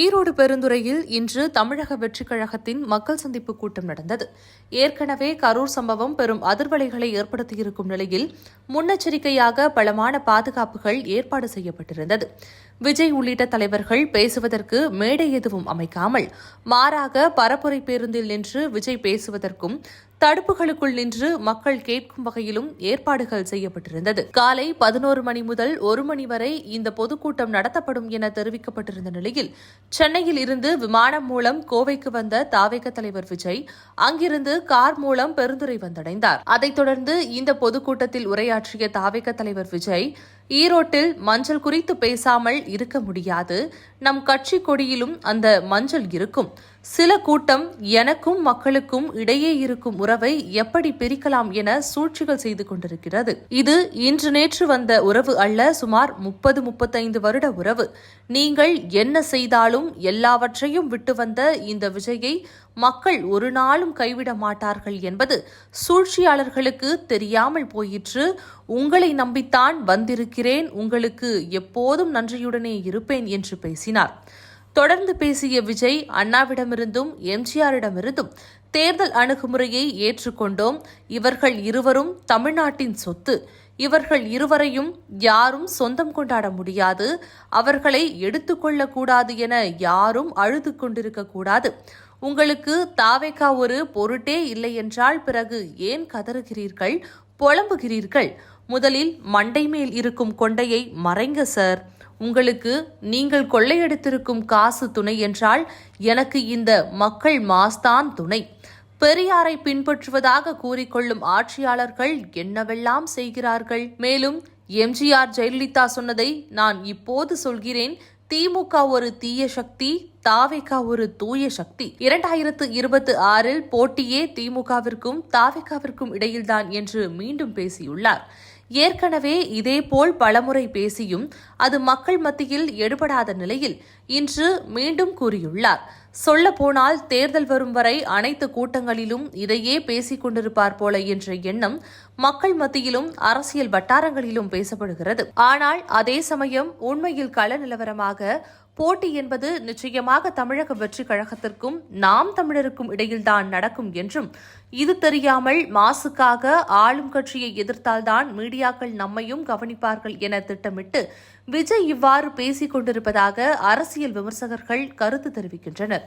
ஈரோடு பெருந்துறையில் இன்று தமிழக வெற்றிக் கழகத்தின் மக்கள் சந்திப்பு கூட்டம் நடந்தது. ஏற்கனவே கரூர் சம்பவம் பெரும் அதிர்வலைகளை ஏற்படுத்தியிருக்கும் நிலையில் முன்னெச்சரிக்கையாக பலமான பாதுகாப்புகள் ஏற்பாடு செய்யப்பட்டிருந்தது. விஜய் உள்ளிட்ட தலைவர்கள் பேசுவதற்கு மேடை எதுவும் அமைக்காமல் மாறாக பரப்புரை பேருந்தில் நின்று விஜய் பேசுவதற்கும் தடுப்புகளுக்குள் நின்று மக்கள் கேட்கும் வகையிலும் ஏற்பாடுகள் செய்யப்பட்டிருந்தது. காலை 11 மணி முதல் 1 மணி வரை இந்த பொதுக்கூட்டம் நடத்தப்படும் என தெரிவிக்கப்பட்டிருந்த நிலையில் சென்னையில் இருந்து விமானம் மூலம் கோவைக்கு வந்த தாவேக தலைவர் விஜய் அங்கிருந்து கார் மூலம் பெருந்துறை வந்தடைந்தார். அதைத் தொடர்ந்து இந்த பொதுக்கூட்டத்தில் உரையாற்றிய தாவேக தலைவர் விஜய், ஈரோட்டில் மஞ்சள் குறித்து பேசாமல் இருக்க முடியாது. நம் கட்சி கொடியிலும் அந்த மஞ்சள் இருக்கும். சில கூட்டம் எனக்கும் மக்களுக்கும் இடையே இருக்கும் உறவை எப்படி பிரிக்கலாம் என சூழ்ச்சிகள் செய்து கொண்டிருக்கிறது. இது இன்று நேற்று வந்த உறவு அல்ல, சுமார் 30-35 வருட உறவு. நீங்கள் என்ன செய்தாலும் எல்லாவற்றையும் விட்டு வந்த இந்த விஜயை மக்கள் ஒரு நாளும் கைவிட மாட்டார்கள் என்பது சூழ்ச்சியாளர்களுக்கு தெரியாமல் போயிற்று. உங்களை நம்பித்தான் வந்திருக்கிறேன். உங்களுக்கு எப்போதும் நன்றியுடனே இருப்பேன் என்று பேசினார். தொடர்ந்து பேசிய விஜய், அண்ணாவிடமிருந்தும் எம்ஜிஆரிடமிருந்தும் தேர்தல் அணுகுமுறையை ஏற்றுக்கொண்டோம். இவர்கள் இருவரும் தமிழ்நாட்டின் சொத்து. இவர்கள் இருவரையும் யாரும் சொந்தம் கொண்டாட முடியாது. அவர்களை எடுத்துக்கொள்ளக்கூடாது என யாரும் அழுது கொண்டிருக்கக்கூடாது. உங்களுக்கு தாவேகா ஒரு பொருட்டே இல்லை என்றால் பிறகு ஏன் கதறுகிறீர்கள், புலம்புகிறீர்கள்? முதலில் மண்டை மேல் இருக்கும் கொண்டையை மறைங்க சார். உங்களுக்கு நீங்கள் கொள்ளையடித்திருக்கும் காசு துணை என்றால் எனக்கு இந்த மக்கள் மாஸ்தான் துணை. பெரியாரை பின்பற்றுவதாக கூறிக்கொள்ளும் ஆட்சியாளர்கள் என்னவெல்லாம் செய்கிறார்கள். மேலும் எம்ஜிஆர் ஜெயலலிதா சொன்னதை நான் இப்போது சொல்கிறேன். திமுக ஒரு தீய சக்தி, தாவேகா ஒரு தூய சக்தி. 2026 போட்டியே திமுகவிற்கும் தாவேகாவிற்கும் இடையில்தான் என்று மீண்டும் பேசியுள்ளார். ஏற்கனவே இதேபோல் பலமுறை பேசியும் அது மக்கள் மத்தியில் எடுபடாத நிலையில் இன்று மீண்டும் கூறியுள்ளார். சொல்லப்போனால் தேர்தல் வரும் வரை அனைத்து கூட்டங்களிலும் இதையே பேசிக் கொண்டிருப்பார் போல என்ற எண்ணம் மக்கள் மத்தியிலும் அரசியல் வட்டாரங்களிலும் பேசப்படுகிறது. ஆனால் அதே சமயம் உண்மையில் கள நிலவரமாக போட்டி என்பது நிச்சயமாக தமிழக வெற்றிக் கழகத்திற்கும் நாம் தமிழருக்கும் இடையில்தான் நடக்கும் என்றும், இது தெரியாமல் மாசுக்காக ஆளும் கட்சியை எதிர்த்தால்தான் மீடியாக்கள் நம்மையும் கவனிப்பார்கள் என திட்டமிட்டு விஜய் இவ்வாறு பேசிக் கொண்டிருப்பதாக அரசியல் விமர்சகர்கள் கருத்து தெரிவிக்கின்றனர்.